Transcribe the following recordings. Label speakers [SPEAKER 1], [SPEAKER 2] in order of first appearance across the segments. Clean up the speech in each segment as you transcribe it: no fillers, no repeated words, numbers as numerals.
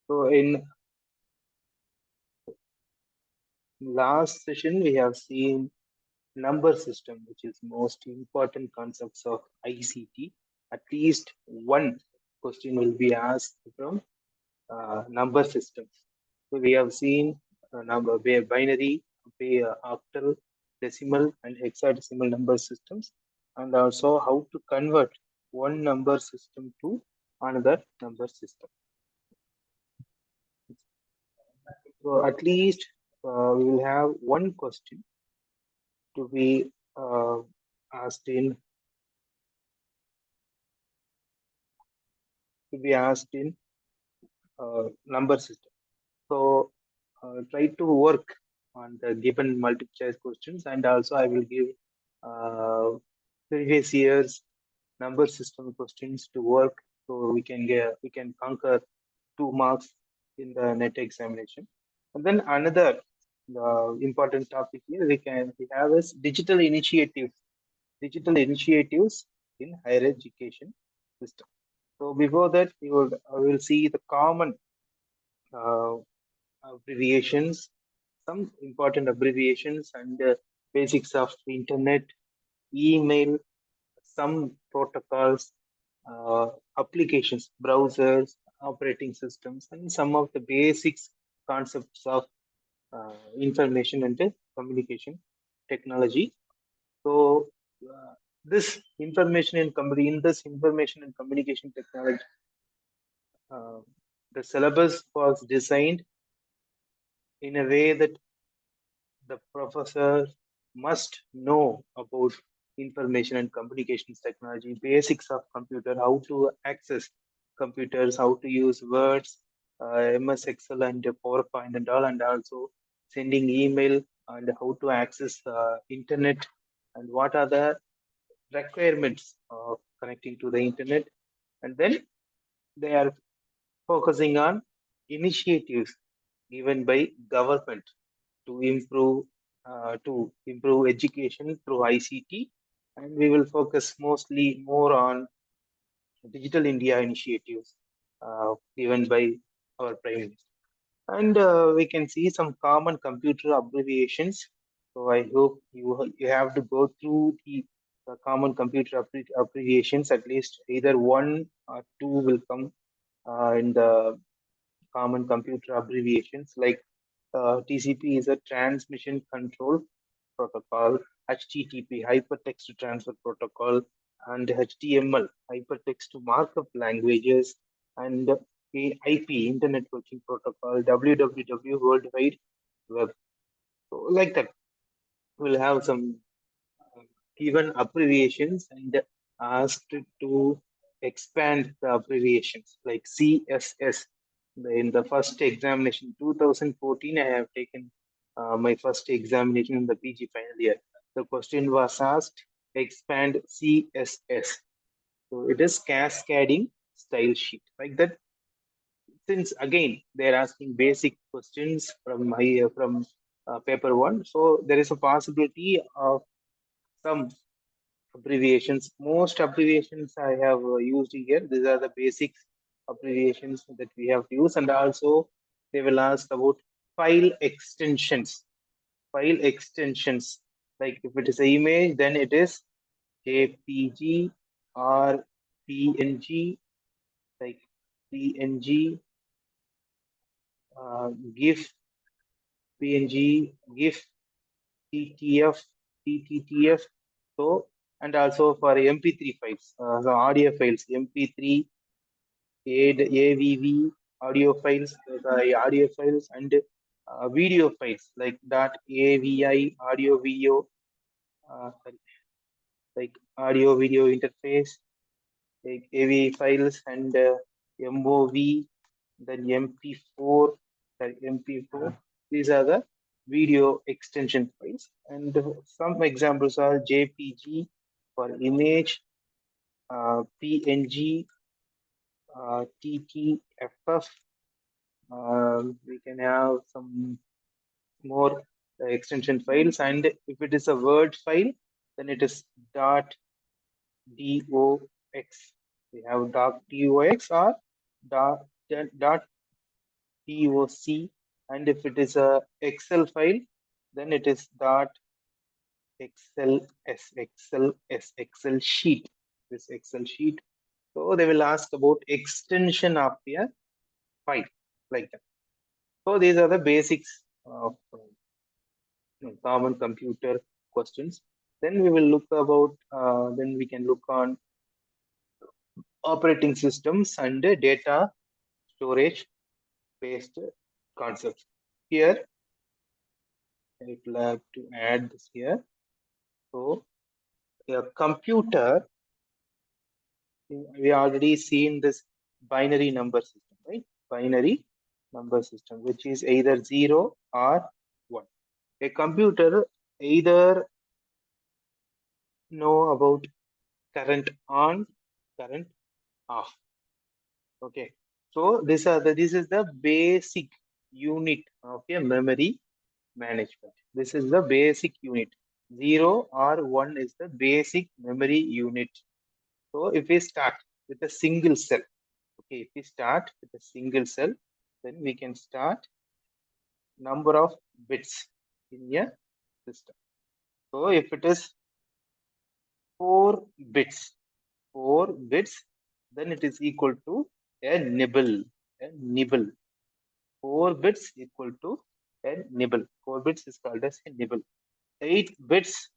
[SPEAKER 1] So in last session, we have seen number system, which is most important concepts of ICT. At least one question will be asked from number systems. So we have seen number binary, octal, decimal, and hexadecimal number systems, and also how to convert one number system to another number system. So at least we will have one question to be asked in number system. So try to work on the given multiple choice questions, and also I will give uh, previous years number system questions to work, so we can conquer 2 marks in the NET examination. And then another important topic here we have is digital initiatives in higher education system. So before that, we will see the common uh, abbreviations, some important abbreviations and basics of internet, email, some protocols, applications, browsers, operating systems, and some of the basics concepts of information and communication technology. So this information and in this information and communication technology, uh, the syllabus was designed in a way that the professor must know about information and communications technology, basics of computer, how to access computers, how to use words, MS Excel and PowerPoint and all, and also sending email and how to access internet and what are the requirements of connecting to the internet. And then they are focusing on initiatives given by government to improve education through ICT, and we will focus mostly more on Digital India initiatives given by our Prime Minister. And we can see some common computer abbreviations. So I hope you have to go through the common computer abbreviations. At least either one or two will come in the common computer abbreviations. Like TCP is a transmission control protocol, HTTP hypertext transfer protocol, and HTML hypertext markup languages, and IP Internet Working Protocol, WWW World Wide Web. So like that, we'll have some given abbreviations and asked to expand the abbreviations like CSS. In the first examination, 2014, I have taken my first examination in the PG final year. The question was asked, expand CSS. So it is cascading style sheet, like that. Since again they're asking basic questions from paper one, so there is a possibility of some abbreviations. Most abbreviations I have used here. These are the basic abbreviations that we have to use, and also they will ask about file extensions. File extensions, like if it is an image, then it is JPG or PNG, like PNG, GIF, PNG, GIF, TTF, TTTF. So, and also for MP3 files, the audio files, MP3, AVV, audio files, the audio files, and video files like .avi, audio video, like audio video interface, like AV files, and MOV, then MP4, MP4. These are the video extension files, and some examples are JPG for image, PNG, TTFF. We can have some more extension files, and if it is a Word file, then it is .dox. We have .tox or dot, dot .toc, and if it is a Excel file, then it is Excel sheet. This Excel sheet. So they will ask about extension of a file like that. So these are the basics of common computer questions. Then we will look about. Then we can look on operating systems and data storage based concepts. Here, I will have to add this here. So a computer, we already seen this binary number system, right? Binary number system, which is either 0 or 1. A computer either know about current on, current off. Okay. So this is the basic unit of a memory management. This is the basic unit. 0 or 1 is the basic memory unit. So if we start with a single cell, okay, if we start with a single cell, then we can start number of bits in a system. So if it is 4 bits, 4 bits, then it is equal to a nibble, a nibble. 4 bits equal to a nibble. 4 bits is called as a nibble. 8 bits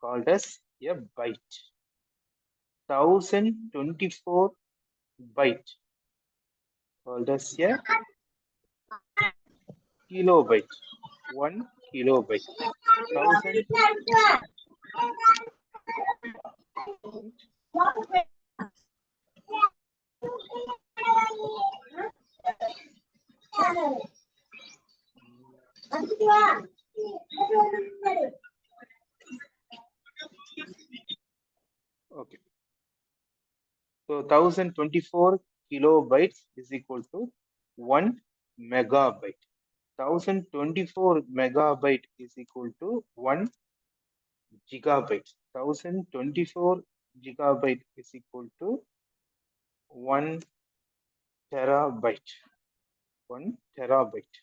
[SPEAKER 1] called as a byte. 1024 byte called as a kilobyte. 1 kilobyte. 1000 okay. So 1024 kilobytes is equal to 1 megabyte. 1024 megabyte is equal to 1 gigabyte. 1024 gigabyte is equal to 1 terabyte. 1 terabyte.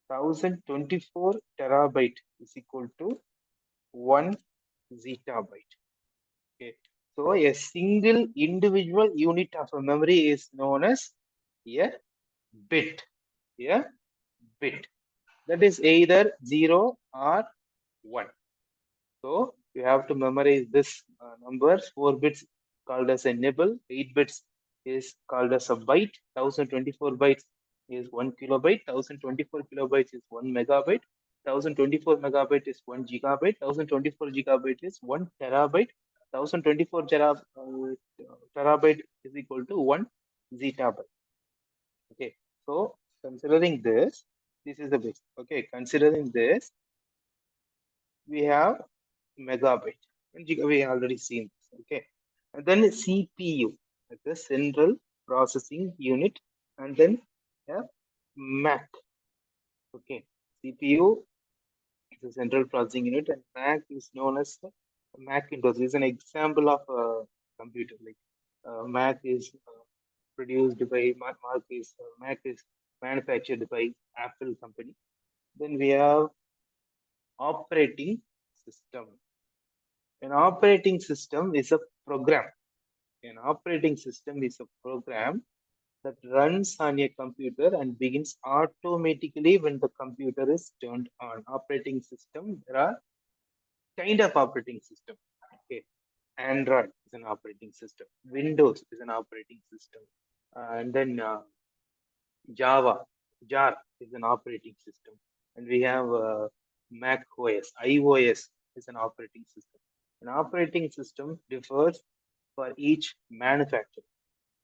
[SPEAKER 1] 1024 terabyte is equal to 1 zettabyte. Okay. So a single individual unit of a memory is known as a bit. A bit. That is either 0 or 1. So you have to memorize this numbers. 4 bits called as a nibble. 8 bits is called as a byte. 1024 bytes is 1 kilobyte. 1024 kilobytes is 1 megabyte. 1024 megabyte is 1 gigabyte. 1024 gigabyte is 1 terabyte. 1024 terabyte is equal to 1 zettabyte. Okay. So considering this is the base. Okay. Considering this, we have megabyte. And we already seen this. Okay. And then CPU, the central processing unit, and then yeah, Mac. Okay. CPU is the central processing unit, and Mac is known as the Macintosh. Is an example of a computer. Like Mac is produced by Mac is manufactured by Apple company. Then we have operating system. An operating system is a program. An operating system is a program that runs on a computer and begins automatically when the computer is turned on. Operating system, there are kind of operating system. Okay. Android is an operating system. Windows is an operating system. And then Java, JAR is an operating system. And we have Mac OS, iOS is an operating system. An operating system differs for each manufacturer.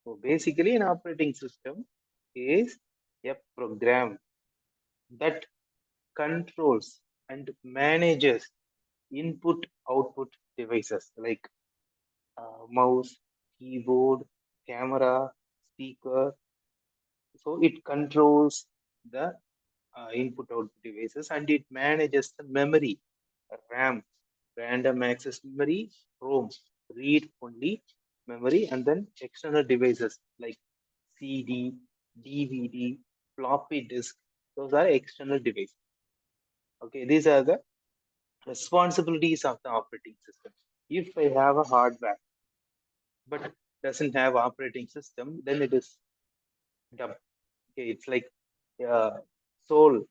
[SPEAKER 1] So basically, an operating system is a program that controls and manages input output devices like mouse, keyboard, camera, speaker. So it controls the input output devices and it manages the memory, RAM, random access memory, ROM, read only memory, and then external devices like CD, DVD, floppy disk. Those are external devices. Okay, these are the responsibilities of the operating system. If I have a hardware but doesn't have operating system, then it is dumb. Okay, it's like soul.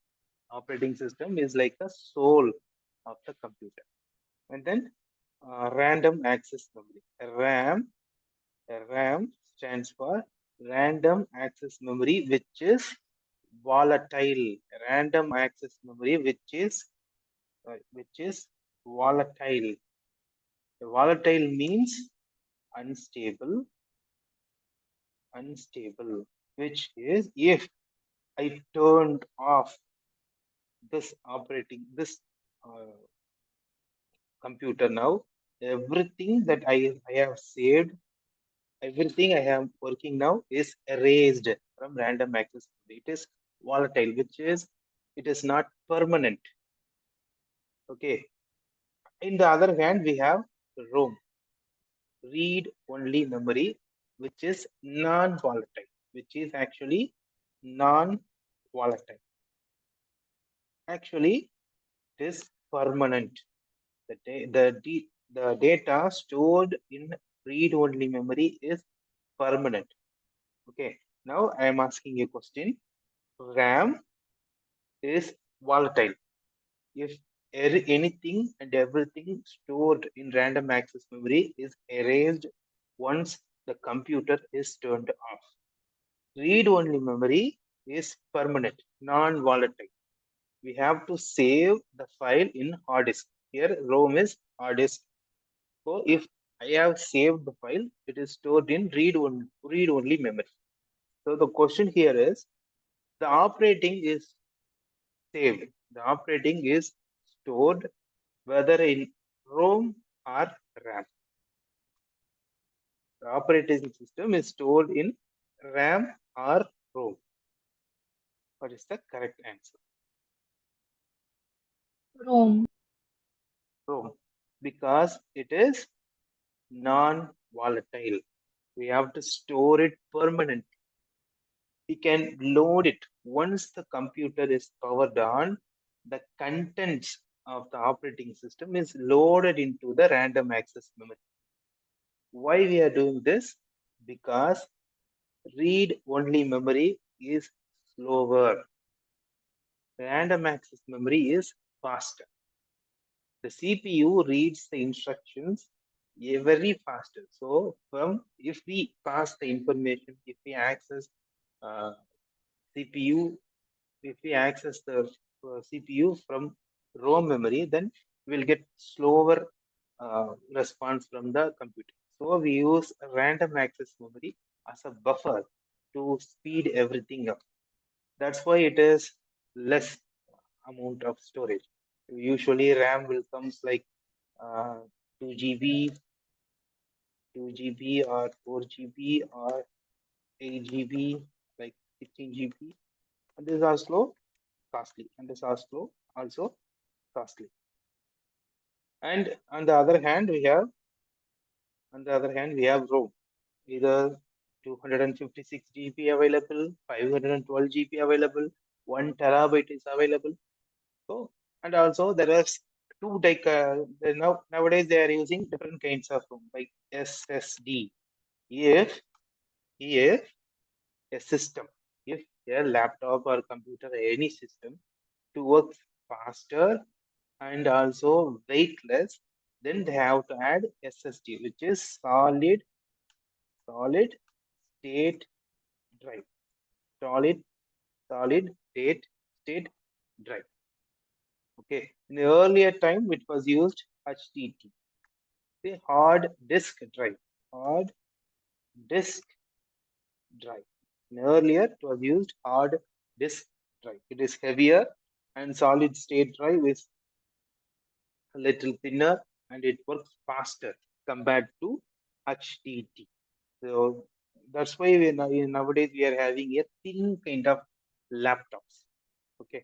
[SPEAKER 1] Operating system is like the soul of the computer. And then random access memory. RAM stands for random access memory, which is volatile. Random access memory, which is volatile. Volatile means unstable, which is if I turned off this computer now, everything that I have saved, everything I am working now is erased from random access. It is volatile, which is it is not permanent. Okay. In the other hand, we have ROM, read only memory, which is non-volatile, which is actually non-volatile. Actually, it is permanent. The data stored in read-only memory is permanent. Okay. Now I am asking a question. RAM is volatile. If anything and everything stored in random access memory is erased once the computer is turned off. Read-only memory is permanent, non-volatile. We have to save the file in hard disk. Here, ROM is hard disk. So if I have saved the file, it is stored in read-only memory. So the question here is, the operating is saved. The operating is stored whether in ROM or RAM. The operating system is stored in RAM or ROM. What is the correct answer?
[SPEAKER 2] Rome.
[SPEAKER 1] ROM. Because it is non-volatile. We have to store it permanently. We can load it once the computer is powered on. The contents of the operating system is loaded into the random access memory. Why we are doing this? Because read-only memory is slower. Random access memory is faster. The CPU reads the instructions very faster. So, if we pass the information, if we access CPU, if we access the CPU from ROM memory, then we'll get slower response from the computer. So we use random access memory as a buffer to speed everything up. That's why it is less amount of storage. Usually RAM will comes like 2 GB, 2 GB or 4 GB or 8 GB, like 16 GB. And these are slow, costly, and these are slow, also costly. And on the other hand, we have ROM, either 256 GB available, 512 GB available, 1 TB is available. So, and also there is two like nowadays they are using different kinds of ROM like SSD. If a system, if a laptop or computer, any system to work faster and also weightless, then they have to add SSD, which is solid state drive. Solid state drive. Okay. In the earlier time, it was used HDD, the hard disk drive. Hard disk drive. In earlier, it was used hard disk drive. It is heavier, and solid state drive is a little thinner, and it works faster compared to HDD. So that's why nowadays we are having a thin kind of laptops. Okay.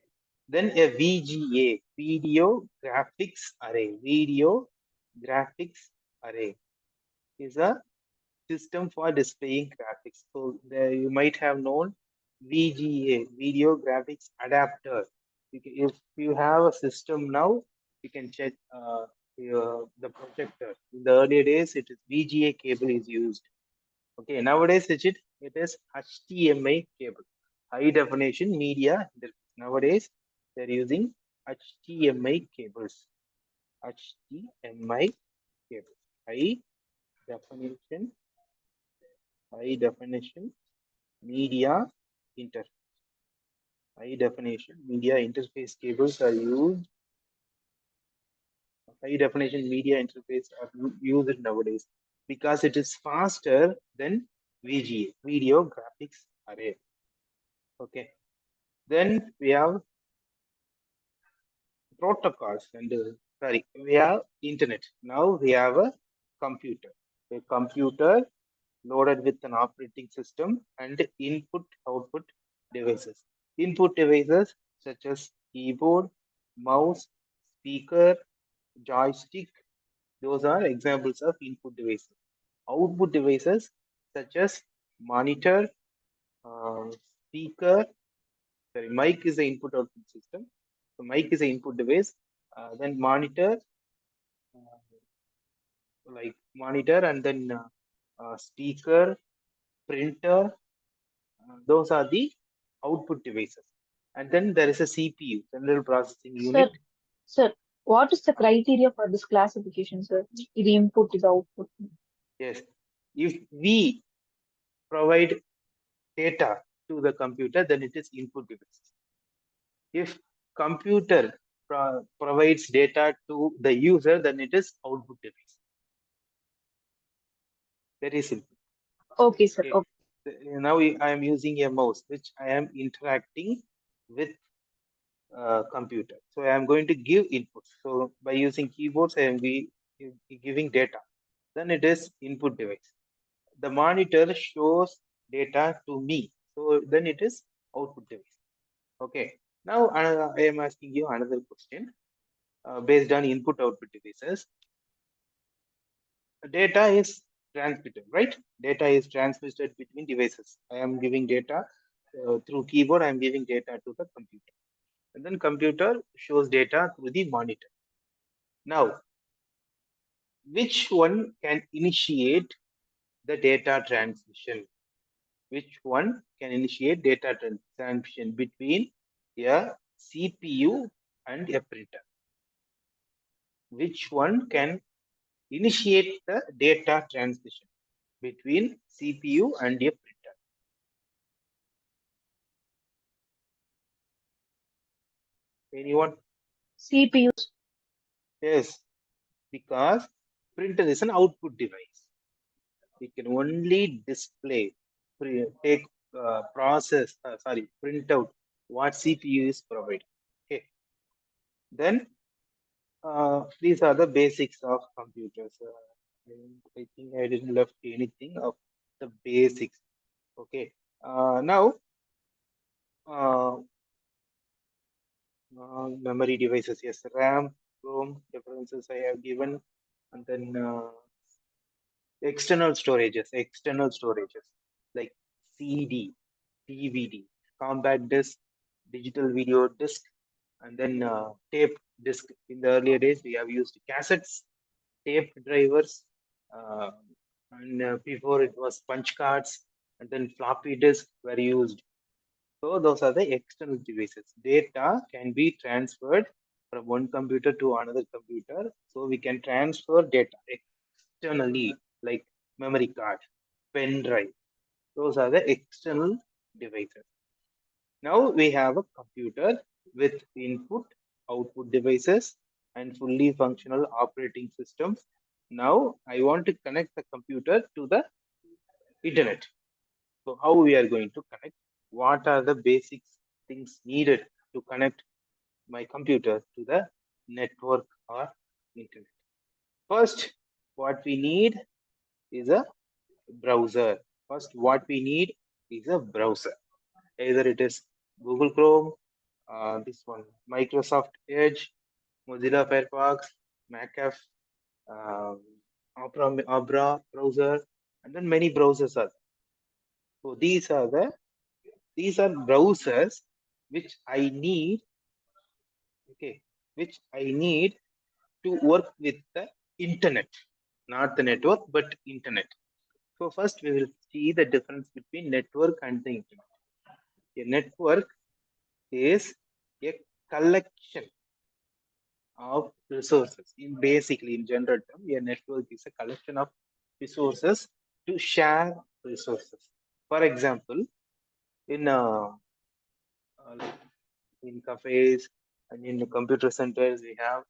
[SPEAKER 1] Then a VGA, video graphics array. Video graphics array is a system for displaying graphics. So there you might have known VGA, video graphics adapter. If you have a system now, you can check the projector. In the earlier days, it is VGA cable is used. Okay, nowadays it is HDMI cable, high definition media interface. Nowadays they're using HDMI cables, HDMI cables, high definition, high definition media interface. High definition media interface cables are used. High definition media interface are used nowadays because it is faster than VGA, video graphics array. Okay. Then we have protocols and sorry, we have internet. Now we have a computer. A computer loaded with an operating system and input output devices. Input devices such as keyboard, mouse, speaker, joystick, those are examples of input devices. Output devices such as monitor, speaker, sorry, mic is the input output system. So mic is the input device. Then monitor, like monitor, and then speaker, printer. Those are the output devices. And then there is a CPU, central processing
[SPEAKER 2] Sir,
[SPEAKER 1] unit.
[SPEAKER 2] sir, what is the criteria for this classification, sir? The input is output.
[SPEAKER 1] Yes, if we provide data to the computer, then it is input device. If computer provides data to the user, then it is output device. Very simple.
[SPEAKER 2] Okay, sir.
[SPEAKER 1] Okay.
[SPEAKER 2] Okay.
[SPEAKER 1] Now I am using a mouse, which I am interacting with computer. So I am going to give input. So by using keyboards, I am giving data. Then it is input device. The monitor shows data to me. So then it is output device. Okay. Now I am asking you another question based on input output devices. Data is transmitted, right? Data is transmitted between devices. I am giving data through keyboard. I am giving data to the computer, and then computer shows data through the monitor. Now, which one can initiate the data transmission? Which one can initiate data transmission between a CPU and a printer? Which one can initiate the data transmission between CPU and a printer? Anyone?
[SPEAKER 2] CPU.
[SPEAKER 1] Yes, because printer is an output device. We can only display, take, print out what CPU is providing. Okay. Then these are the basics of computers. I think I didn't left anything of the basics. Okay. Now, uh, memory devices. Yes, RAM, ROM differences I have given, and then external storages like CD, DVD, compact disc, digital video disc, and then tape disc. In the earlier days, we have used cassettes, tape drivers, uh, and before it was punch cards, and then floppy disk were used. So those are the external devices. Data can be transferred from one computer to another computer. So we can transfer data externally, like memory card, pen drive. Those are the external devices. Now we have a computer with input, output devices, and fully functional operating systems. Now I want to connect the computer to the internet. So how we are going to connect? What are the basic things needed to connect my computer to the network or internet? First, what we need is a browser. First, what we need is a browser. Either it is Google Chrome, this one, Microsoft Edge, Mozilla Firefox, MacAF, um, Opera browser, and then many browsers are. So these are browsers which I need, okay, which I need to work with the internet, not the network, but internet. So first we will see the difference between network and the internet. A network is a collection of resources. In basically, in general term, a network is a collection of resources to share resources. For example, in like in cafes and in the computer centers, we have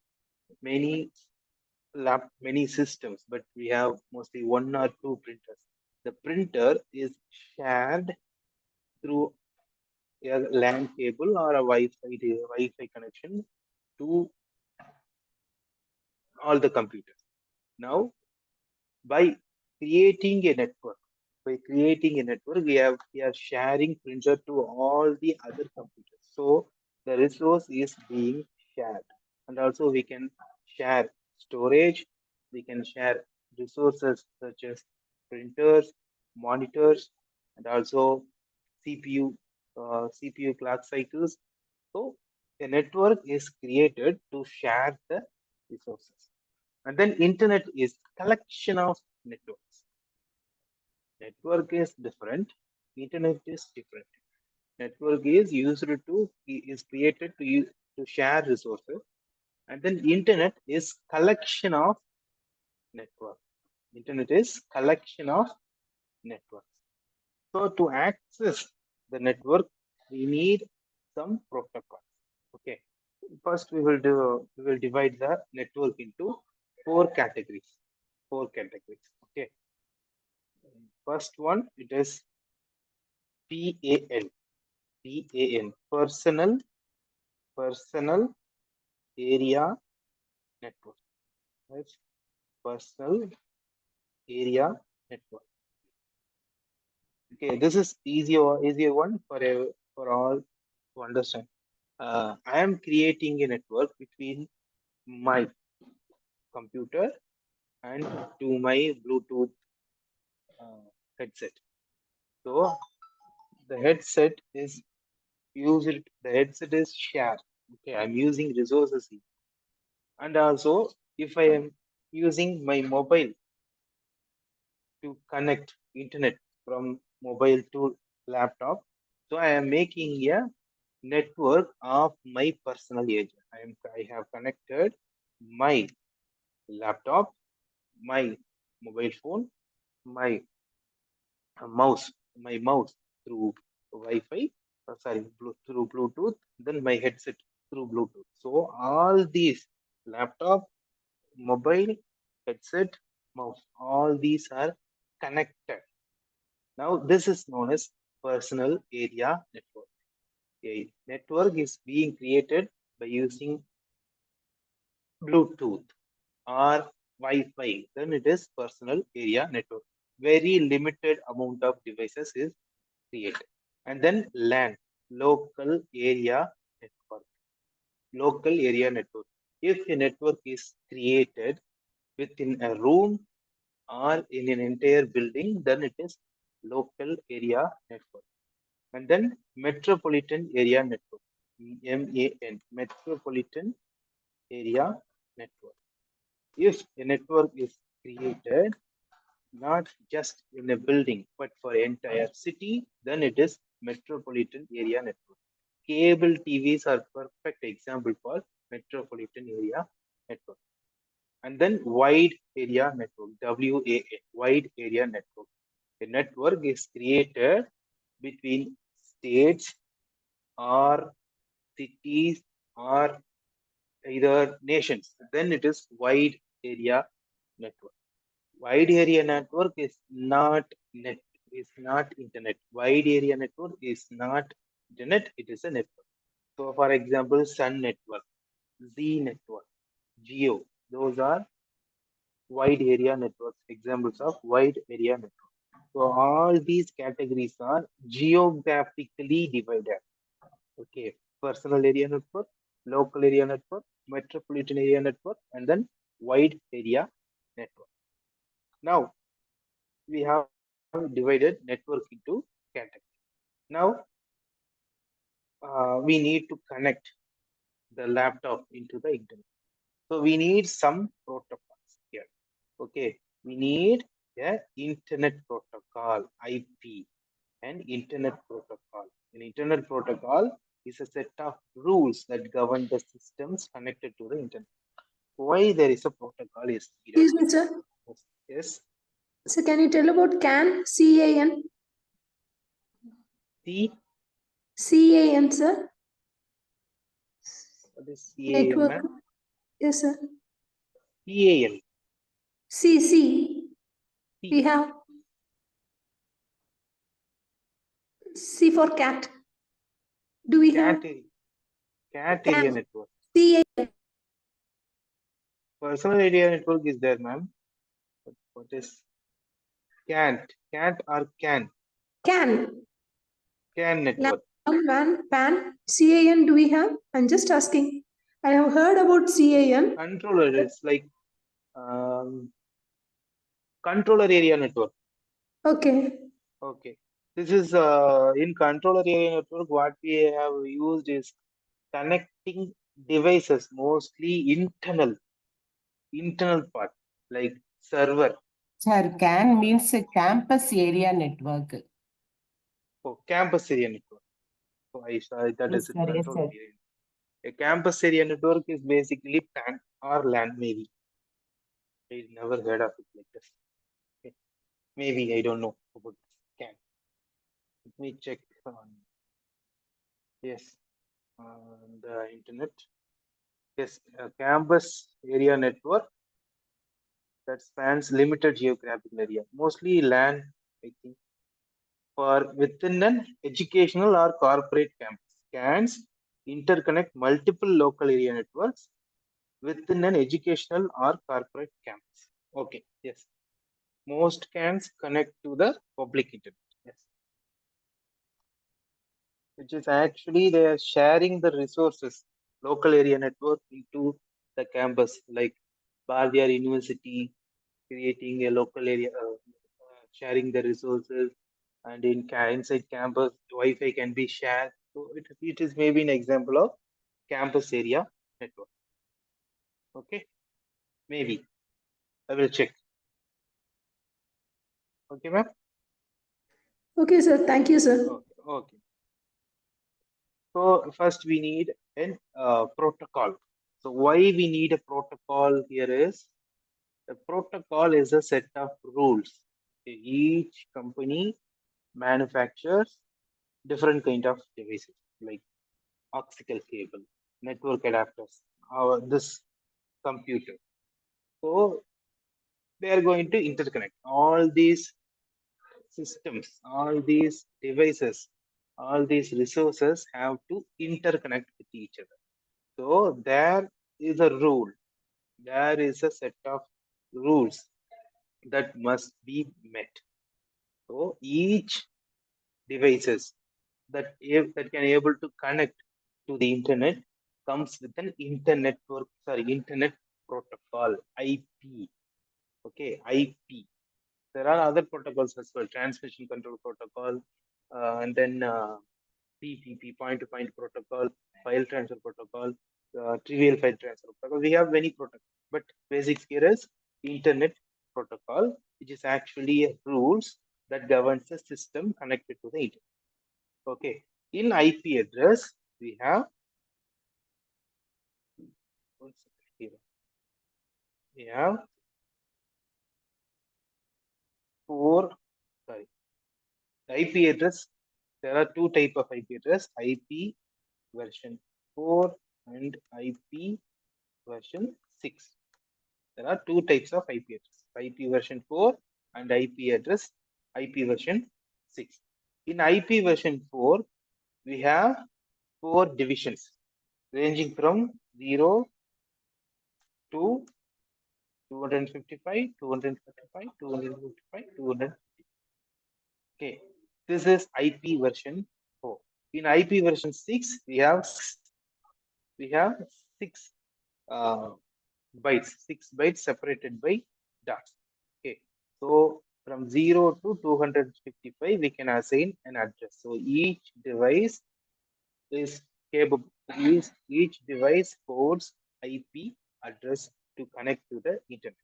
[SPEAKER 1] many many systems, but we have mostly one or two printers. The printer is shared through a LAN cable or a Wi-Fi connection to all the computers. Now, by creating a network, we are sharing printer to all the other computers. So the resource is being shared, and also we can share storage. We can share resources such as printers, monitors, and also CPU, CPU clock cycles. So a network is created to share the resources. And then internet is collection of networks. Network is different. Internet is different. Network is created to share resources. And then internet is collection of network. Internet is collection of networks. So to access the network, we need some protocols. Okay. First, we will divide the network into four categories. Four categories. Okay. First one, it is PAN. PAN. Personal area network. Right? Personal area network. Okay, this is easier one for all to understand. I am creating a network between my computer and to my Bluetooth headset. So the headset is the headset is shared. Okay, I'm using resources here. And also, if I am using my mobile to connect internet from mobile to laptop, so I am making a network of my personal area. I have connected my laptop, my mobile phone, my my mouse through Wi-Fi, through Bluetooth, then my headset through Bluetooth. So all these laptop, mobile, headset, mouse, all these are connected. Now this is known as personal area network. A network is being created by using Bluetooth or Wi-Fi. Then it is personal area network. Very limited amount of devices is created. And then LAN, local area network. Local area network. If a network is created within a room or in an entire building, then it is local area network. And then metropolitan area network, MAN, metropolitan area network. If a network is created not just in a building but for entire city, then it is metropolitan area network. Cable TVs are perfect example for metropolitan area network. And then wide area network, WAN, wide area network. A network is created between states or cities or either nations. Then it is wide area network. Wide area network is not net, is not internet. Wide area network is not internet, it is a network. So for example, Sun network, Z network, Geo, those are wide area networks, examples of wide area network. So all these categories are geographically divided. Okay, personal area network, local area network, metropolitan area network, and then wide area network. Now, we have divided network into categories. Now we need to connect the laptop into the internet. So we need some protocols here. Okay, we need a internet protocol, IP, and internet protocol. An internet protocol is a set of rules that govern the systems connected to the internet. Why there is a protocol is needed.
[SPEAKER 3] Excuse me, sir.
[SPEAKER 1] Yes.
[SPEAKER 3] So can you tell about CAN? CAN?
[SPEAKER 1] C.
[SPEAKER 3] CAN, sir.
[SPEAKER 1] What is
[SPEAKER 3] Network.
[SPEAKER 1] CAM?
[SPEAKER 3] Yes, sir.
[SPEAKER 1] CAN.
[SPEAKER 3] C, C. We
[SPEAKER 1] C.
[SPEAKER 3] have C for cat. Do we have
[SPEAKER 1] Cat area
[SPEAKER 3] CAN?
[SPEAKER 1] network.
[SPEAKER 3] CAN.
[SPEAKER 1] Personal area network is there, ma'am. What is can't? Can't or can?
[SPEAKER 3] CAN.
[SPEAKER 1] Can network.
[SPEAKER 3] LAN, PAN, CAN do we have? I'm just asking. I have heard about CAN.
[SPEAKER 1] Controller. It's like um, controller area network.
[SPEAKER 3] Okay.
[SPEAKER 1] Okay. This is in controller area network. What we have used is connecting devices, mostly internal part, like server.
[SPEAKER 4] Sir, CAN means a campus area network.
[SPEAKER 1] Oh, campus area network. So I saw that
[SPEAKER 4] Yes,
[SPEAKER 1] as a
[SPEAKER 4] sir. Yes,
[SPEAKER 1] controller
[SPEAKER 4] sir.
[SPEAKER 1] area. A campus area network is basically PAN or LAN, maybe. I never heard of it like this. Okay. Maybe I don't know about this. Can. Let me check on. Yes, on the internet. Yes, a campus area network that spans limited geographical area, mostly land, I think, for within an educational or corporate campus. CANs interconnect multiple local area networks within an educational or corporate campus. Okay, yes. Most CANs connect to the public internet. Yes. Which is actually they are sharing the resources, local area network into the campus, like Bardiyar University creating a local area, sharing the resources, and inside campus, Wi-Fi can be shared. So it is maybe an example of campus area network. Okay, maybe I will check. Okay, ma'am.
[SPEAKER 3] Okay, sir. Thank you, sir.
[SPEAKER 1] Okay, okay. So first we need a protocol. So why we need a protocol here is a protocol is a set of rules. Each company manufactures different kind of devices like optical cable, network adapters, this computer. So they are going to interconnect all these systems, all these devices, all these resources have to interconnect with each other. So there is a rule, there is a set of rules that must be met. So each devices that can able to connect to the internet comes with an internet protocol, IP. Okay, IP. There are other protocols as well, transmission control protocol, and then PPP, point-to-point protocol, file transfer protocol, trivial file transfer protocol. We have many protocols, but basics here is internet protocol, which is actually a rules that governs the system connected to the internet. Okay, in IP address, we have one second here. We have sorry, IP address. There are two type of IP address: IP version 4 and IP version 6. There are two types of IP address: IP version 4 and IP version 6. In IP version 4, we have 4 divisions ranging from 0 to 255, 255, 255, 250. Okay, this is IP version 4. In IP version 6, we have 6 uh, bytes, 6 bytes separated by dots. Okay, so from 0 to 255, we can assign an address. So each device is capable, each device holds IP address to connect to the internet.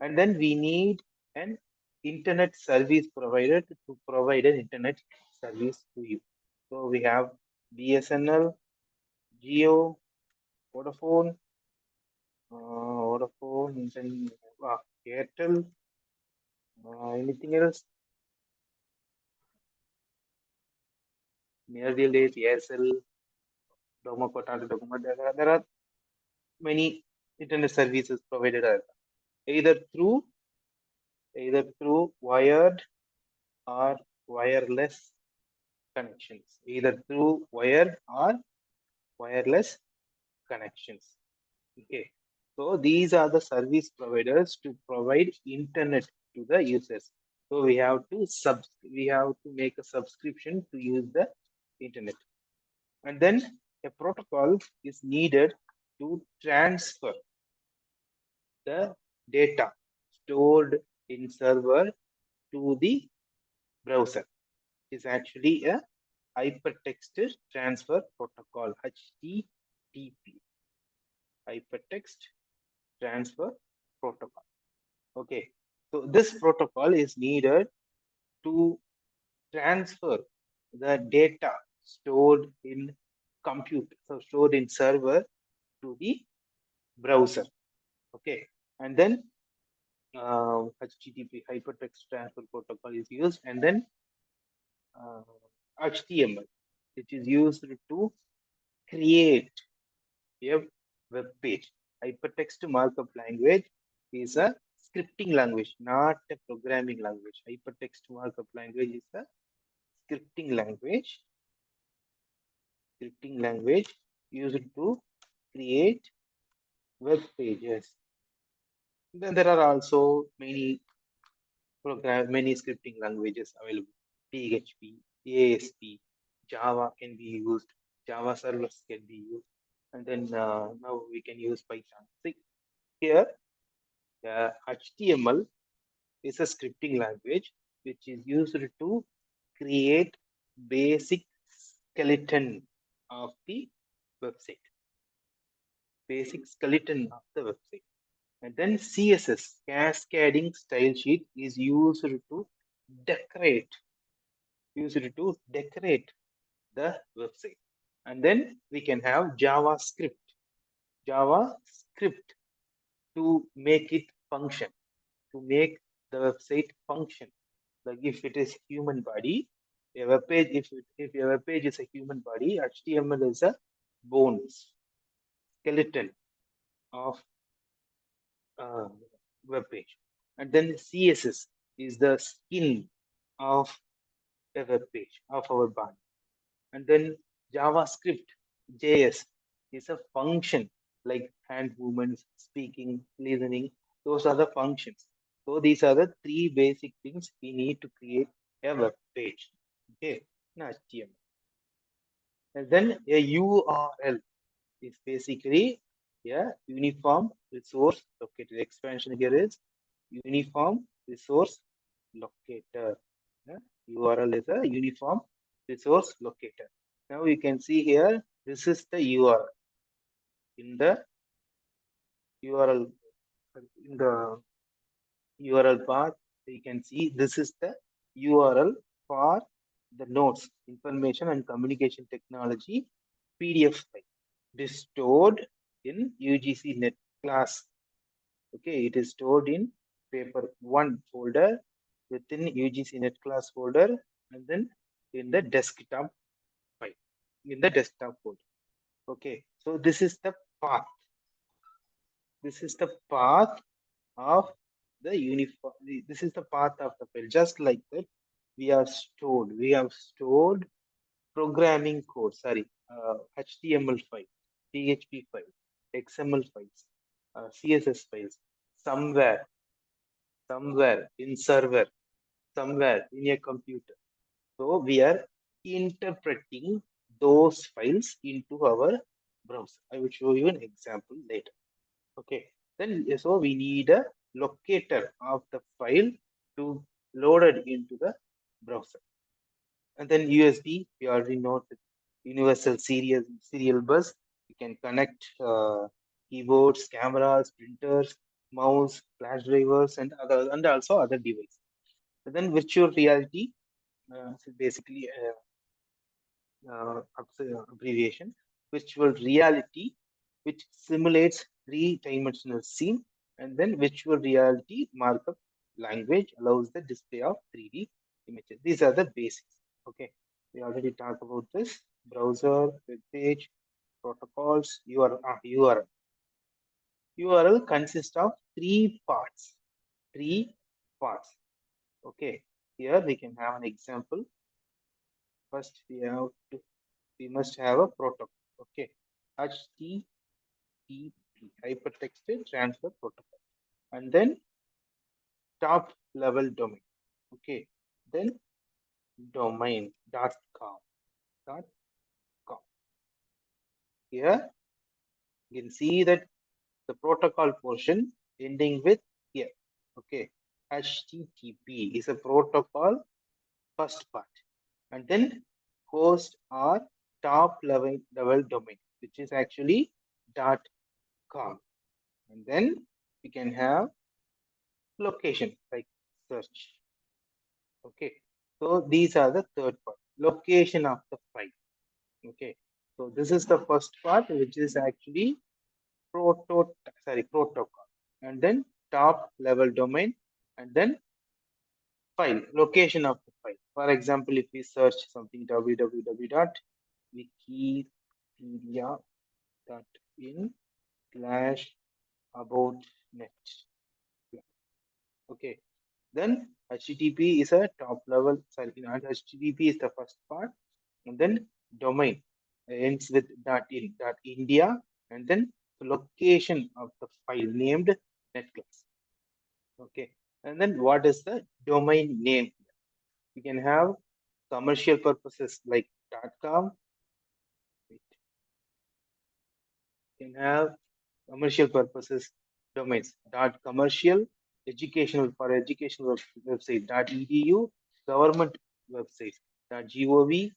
[SPEAKER 1] And then we need an internet service provider to provide an internet service to you. So we have BSNL, Geo, Vodafone, and then Airtel, anything else? Near the days, Aircel, Domo, there are many internet services provided either through wired or wireless connections, either through wired or wireless connections. Okay, so these are the service providers to provide internet to the users. So we have to make a subscription to use the internet, and then a protocol is needed to transfer the data stored in server to the browser. Is actually a hypertext transfer protocol, HTTP, hypertext transfer protocol. Okay, so this protocol is needed to transfer the data stored in computer, so stored in server to the browser. Okay, and then HTTP, hypertext transfer protocol, is used, and then HTML, which is used to create a web page. Hypertext markup language is a scripting language, not a programming language. Hypertext markup language is a scripting language. Used to create web pages. Then there are also many scripting languages available. PHP, ASP, Java can be used. Java servers can be used, and then now we can use Python. See here, HTML is a scripting language which is used to create basic skeleton of the website. Basic skeleton of the website. And then CSS, cascading style sheet, is used to decorate the website. And then we can have JavaScript to make it function, to make the website function. Like if it is human body, a web page, if your web page is a human body, HTML is a bones, skeleton of web page. And then CSS is the skin of a web page, of our body. And then JavaScript, JS, is a function like hand movements, speaking, listening. Those are the functions. So these are the three basic things we need to create a web page. Okay, in HTML. And then a URL is basically a uniform resource locator. Expansion here is uniform resource locator. URL is a uniform resource locator. Now you can see here, this is the URL. In the URL path, you can see this is the URL for the nodes, information and communication technology PDF file. It is stored in UGC NET class. Okay, it is stored in paper 1 folder within UGC NET class folder, and then in the desktop file, in the desktop folder. Okay, so this is the path. This is the path of the uniform. This is the path of the file. Just like that, we have stored programming code. Sorry, HTML file, PHP file, XML files, CSS files somewhere in server, somewhere in a computer. So we are interpreting those files into our browser. I will show you an example later. Okay, then so we need a locator of the file to loaded into the browser. And then USB, we already know the universal serial bus. You can connect keyboards, cameras, printers, mouse, flash drivers, and also other devices. And then virtual reality, so basically abbreviation, virtual reality, which simulates three-dimensional scene, and then virtual reality markup language allows the display of 3D images. These are the basics. Okay, we already talked about this browser, web page, protocols, URL. URL consists of three parts. Okay, here we can have an example. First, we must have a protocol. Okay, HTTP, hypertext transfer protocol, and then top level domain. Okay, then domain.com. Here you can see that the protocol portion ending with here. Okay, HTTP is a protocol first part, and then host or top level domain, which is actually .com, and then we can have location like search. Okay, so these are the third part, location of the file. Okay, so this is the first part, which is actually protocol, and then top level domain, and then file, location of the file. For example, if we search something www.wikipedia.in/about.net. Okay, then HTTP is a top level, HTTP is the first part, and then domain ends with .in, .india, and then the location of the file named netclass. Okay, and then what is the domain name? We can have commercial purposes like .com. We can have commercial purposes domains .commercial, educational for educational website .edu, government websites .gov,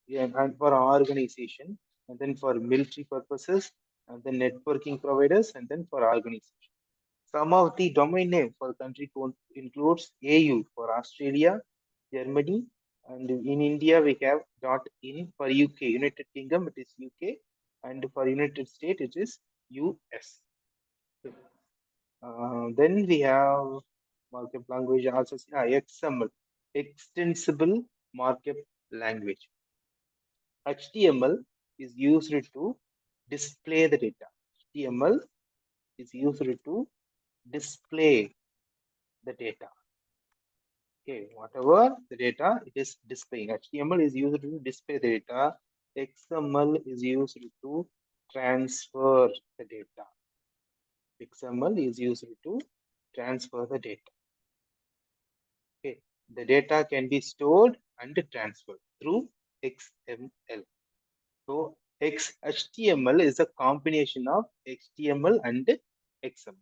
[SPEAKER 1] and for organization, and then for military purposes, and then networking providers, and then for organization. Some of the domain name for country code includes AU for Australia, Germany, and in India we have .in for UK, United Kingdom it is UK, and for United States it is US. Then we have markup language also, XML, extensible markup language. HTML is used to display the data. HTML is used to display the data. Okay, whatever the data it is displaying. HTML is used to display the data. XML is used to transfer the data. XML is used to transfer the data. Okay, the data can be stored and transferred through XML. So HTML is a combination of HTML and XML,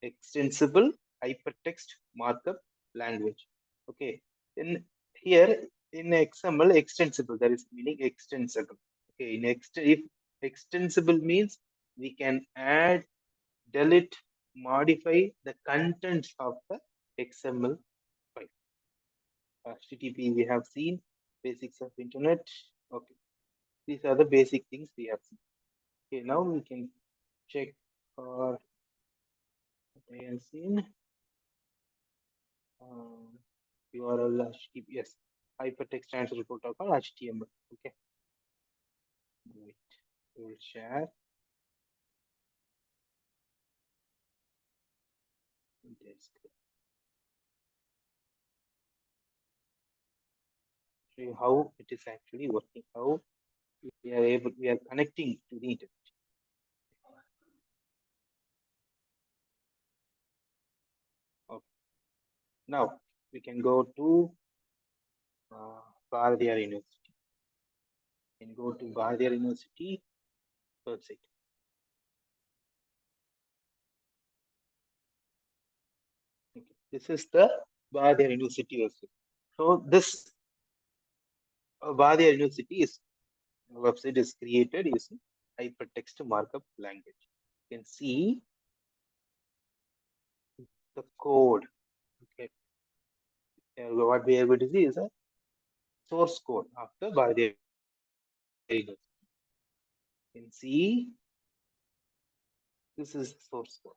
[SPEAKER 1] extensible hypertext markup language. Okay, in here in XML, extensible, there is meaning extensible. Okay, if extensible means we can add, delete, modify the contents of the XML file. HTTP we have seen, basics of internet. Okay, these are the basic things we have seen. Okay, now we can check for what I have seen. URL HTTP, yes, hypertext transfer protocol HTML. Okay, wait, we will share. Show you how it is actually working, how we are connecting to the internet. Okay. Now we can go to Bharatiyar University. We can go to Bharatiyar University website. Okay. This is the Bharatiyar University website. So this Vadia University is website is created using hypertext markup language. You can see the code. Okay, what we are going to see is a source code after Vadia University. You can see this is the source code.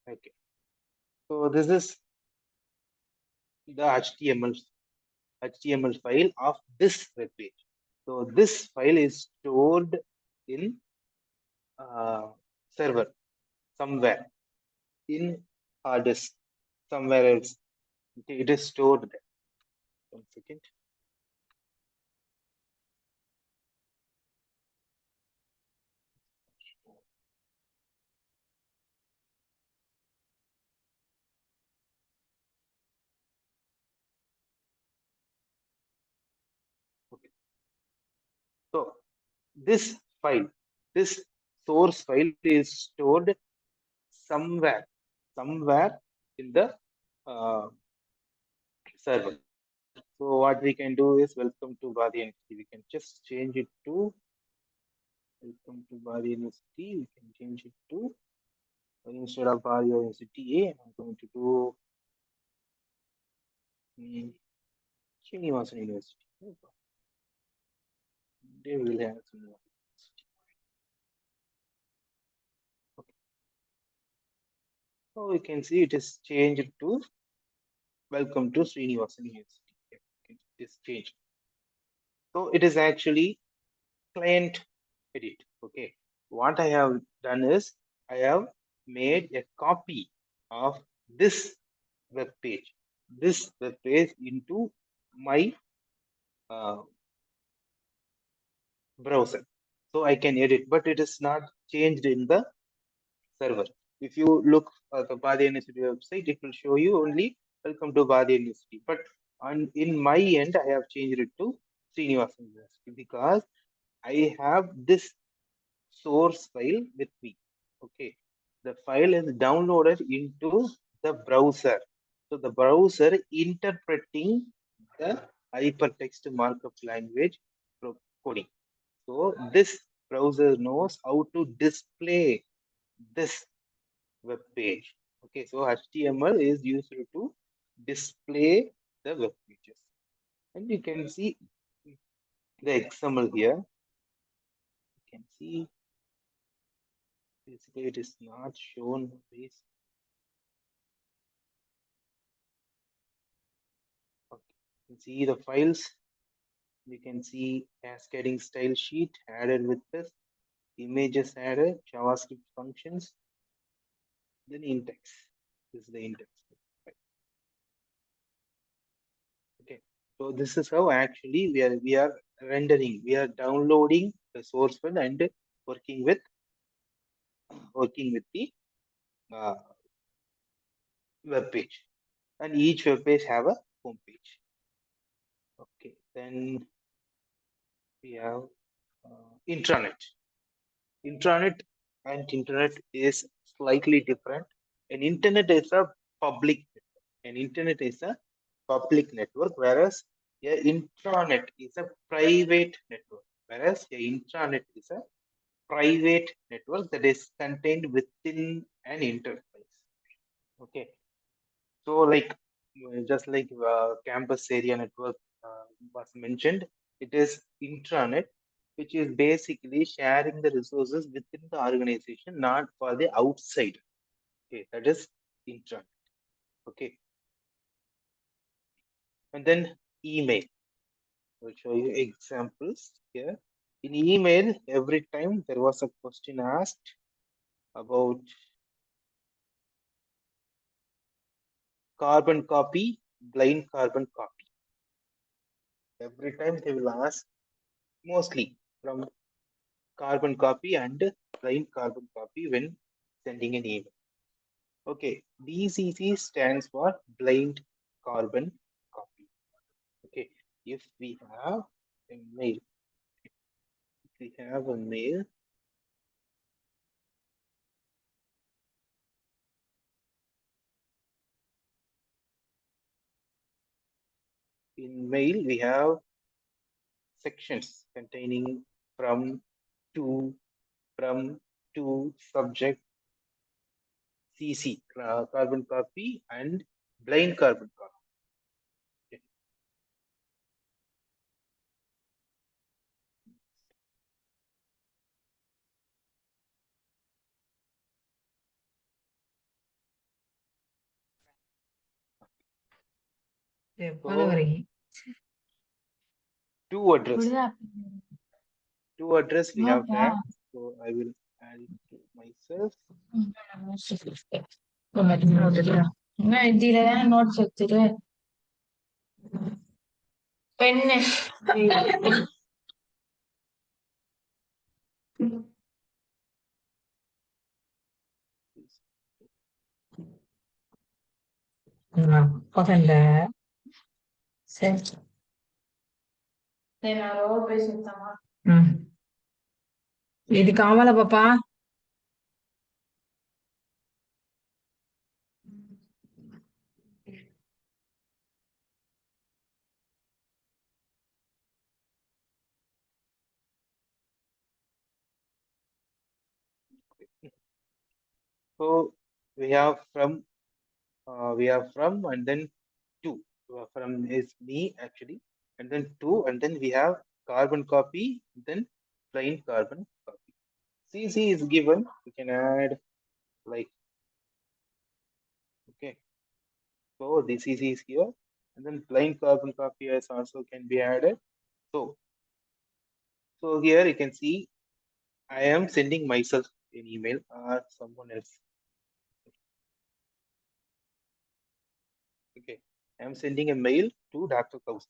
[SPEAKER 1] Okay. So this is the HTML file of this web page. So this file is stored in server somewhere in hard disk somewhere else. It is stored there. 1 second. Okay. So this file, this source file is stored somewhere in the server. So what we can do is welcome to Badi University. We can just change it to welcome to Badi University. We can change it to instead of Badi University A, I'm going to do Srinivasan University. They will have Srinivasan University. Okay. So we can see it is changed to welcome to Srinivasan University. Okay. It is changed. So it is actually client edit. Okay. What I have done is I have made a copy of this web page into my browser. So I can edit, but it is not changed in the server. If you look at the Badi University website, it will show you only welcome to Badi University. But in my end, I have changed it to Srinivasan University because I have this source file with me. Okay, the file is downloaded into the browser. So the browser interpreting the hypertext markup language coding. So this browser knows how to display this web page. Okay, so HTML is used to display the web pages. And you can see the XML here. You can see basically it is not shown this. Okay. You can see the files. You can see cascading style sheet added with this, images added, JavaScript functions, then index. This is the index. Okay, so this is how actually we are rendering, we are downloading the source file and working with the web page, and each web page have a home page. Okay, then we have intranet. Intranet and internet is slightly different. An internet is a public network. An internet is a public network, whereas a intranet is a private network. Whereas a intranet is a private network that is contained within an interface. Okay, so like just like campus area network was mentioned, it is intranet, which is basically sharing the resources within the organization, not for the outside. Okay, that is intranet. Okay, and then email. I'll show you examples here. In email, every time there was a question asked about carbon copy, blind carbon copy. Every time they will ask mostly from carbon copy and blind carbon copy when sending an email. Okay, BCC stands for blind carbon copy. Okay, if we have a mail, in mail we have sections containing from, to, subject, CC, carbon copy, and blind carbon copy. Okay. So, to address we have that. So I will add it to myself.
[SPEAKER 2] notes ఇది కావాలా పాపా
[SPEAKER 1] So we have from, and then to. From is me actually, and then to, and then we have carbon copy, then plain carbon copy. CC is given. We can add like, okay. So the CC is here, and then plain carbon copy as also can be added. So here you can see I am sending myself an email or someone else. Okay, I am sending a mail to Dr. Kausi.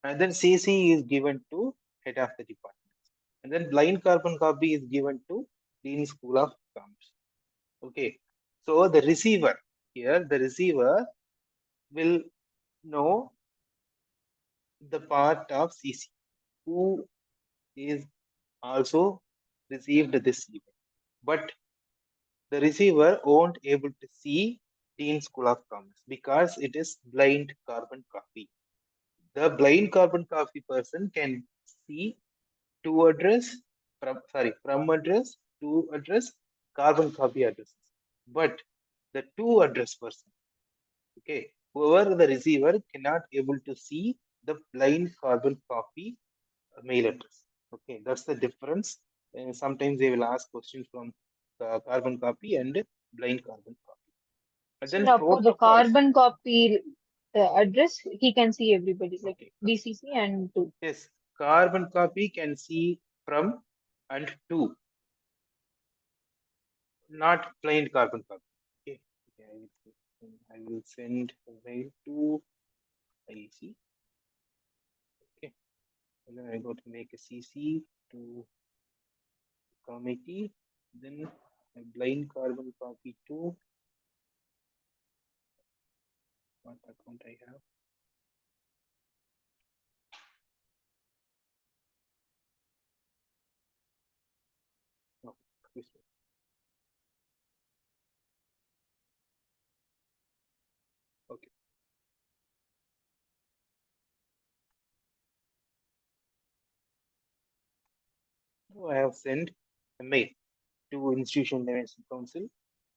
[SPEAKER 1] And then CC is given to head of the department. And then blind carbon copy is given to Dean School of Commerce. Okay, so the receiver will know the part of CC who is also received this email. But the receiver won't able to see Dean School of Commerce because it is blind carbon copy. The blind carbon copy person can see to address from address to address carbon copy addresses. But the to address person, okay, whoever the receiver cannot able to see the blind carbon copy mail address. Okay, that's the difference. Sometimes they will ask questions from carbon copy and blind carbon copy. And then
[SPEAKER 2] for the carbon copy address, he can see everybody, like
[SPEAKER 1] okay.
[SPEAKER 2] BCC and to.
[SPEAKER 1] Yes, carbon copy can see from and to, not plain carbon copy. Okay, I will send a mail to IEC. Okay, and then I got to make a CC to committee. Then a blind carbon copy to what account I have. No, this one. Okay. So I have sent a mail to Institution Dimension Council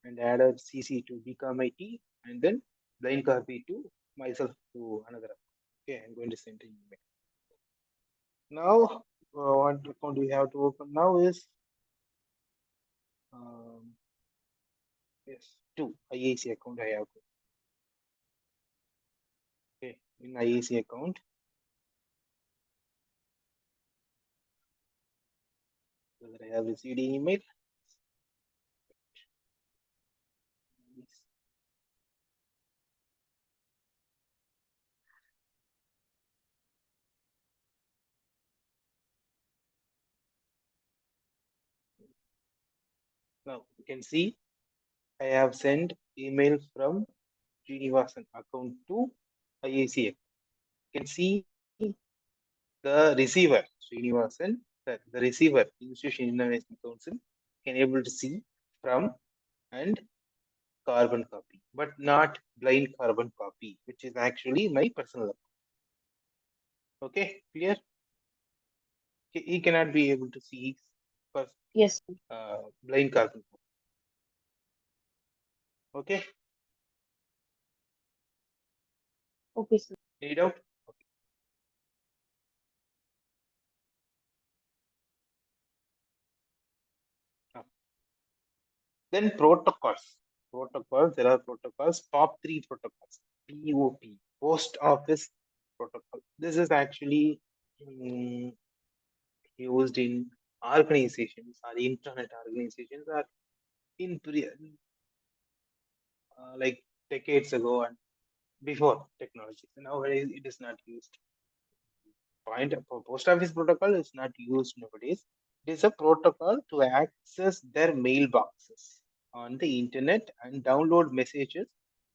[SPEAKER 1] and added CC to DCOM-IT and then blind copy to myself to another account. Okay, I'm going to send an email. Now, what account we have to open now is yes, two IAC account I have to. Okay, in IAC account. Whether I have received an email. Now you can see I have sent email from Srinivasan account to IAC. You can see the receiver, Srinivasan, the receiver, Institution Innovation Council, can able to see from and carbon copy, but not blind carbon copy, which is actually my personal account. Okay, clear? He cannot be able to see first
[SPEAKER 2] Yes.
[SPEAKER 1] blind carbon copy. Okay,
[SPEAKER 2] Okay, sir.
[SPEAKER 1] any doubt? Okay. Then protocols. Protocols, there are protocols, top 3 protocols. POP, Post Office Protocol. This is actually used in organizations or intranet organizations or in like decades ago and before technology. Nowadays, it is not used. Post office protocol is not used nowadays. It is a protocol to access their mailboxes on the internet and download messages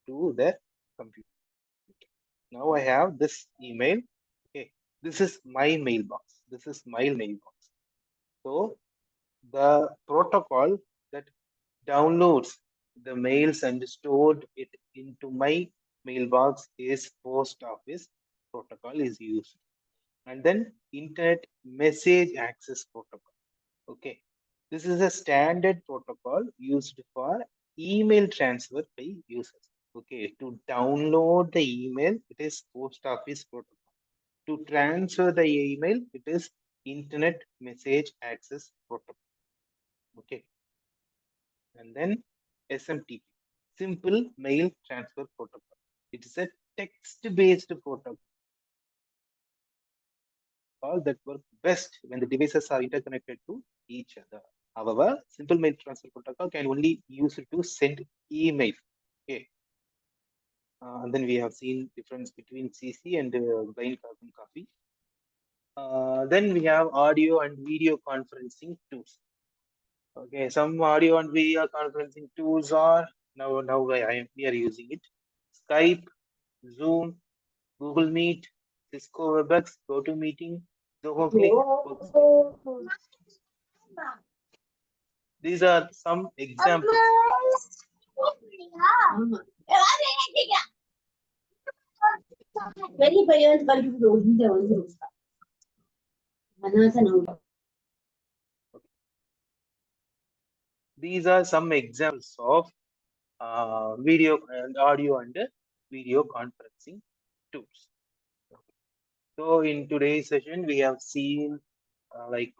[SPEAKER 1] to their computer. Now I have this email. Okay, this is my mailbox. This is my mailbox. So the protocol that downloads the mails and stored it into my mailbox is post office protocol is used. And then internet message access protocol. Okay, this is a standard protocol used for email transfer by users. Okay, to download the email, it is post office protocol. To transfer the email, it is internet message access protocol. Okay, and then SMTP, simple mail transfer protocol. It is a text-based protocol that works best when the devices are interconnected to each other. However, simple mail transfer protocol can only use it to send email. Okay. And then we have seen difference between CC and blind carbon copy. Then we have audio and video conferencing tools. Okay, some audio and video conferencing tools are now we are using it. Skype, Zoom, Google Meet, Cisco WebEx, GoToMeeting, Zoho Click. These are some examples. These are some examples of video and audio and video conferencing tools. So in today's session, we have seen like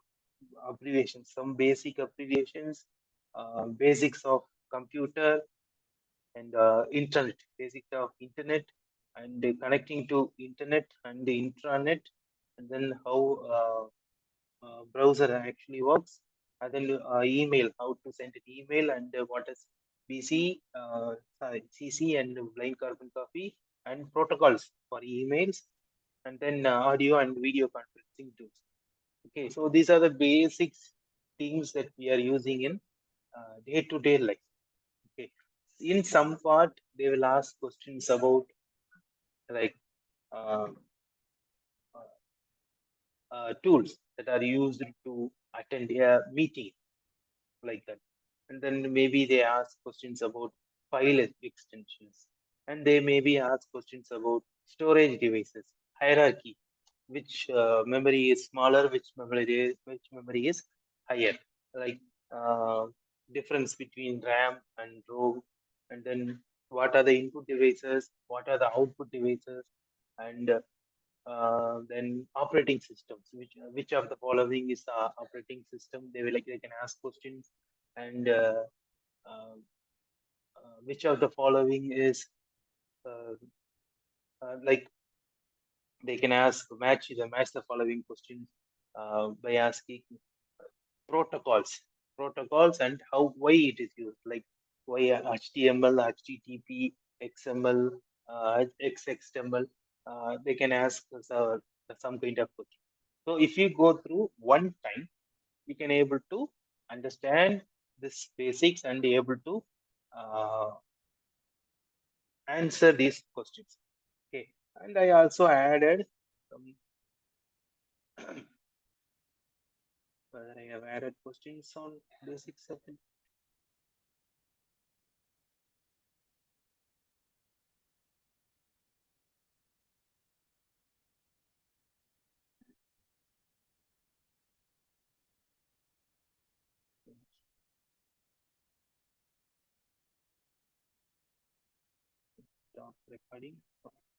[SPEAKER 1] abbreviations, some basic abbreviations, basics of computer and internet, basics of internet and connecting to internet and the intranet, and then how browser actually works, and then email, how to send an email, and what is BC, CC, and blind carbon copy, and protocols for emails, and then audio and video conferencing tools. Okay, so these are the basic things that we are using in day-to-day life. Okay, in some part they will ask questions about like uh, tools that are used to attend a meeting like that. And then maybe they ask questions about file extensions. And they maybe ask questions about storage devices, hierarchy, which memory is smaller, which memory is higher. Like difference between RAM and ROM, and then what are the input devices, what are the output devices, and then operating systems, which of the following is operating system. They can ask questions, and uh, which of the following is uh, like they can match the following questions by asking protocols and why it is used, like why HTML, HTTP, XML, XXML. They can ask some kind of question. So if you go through one time, you can able to understand this basics and able to answer these questions. Okay, and I also added some whether I have added questions on basics of it. Stop recording. Okay.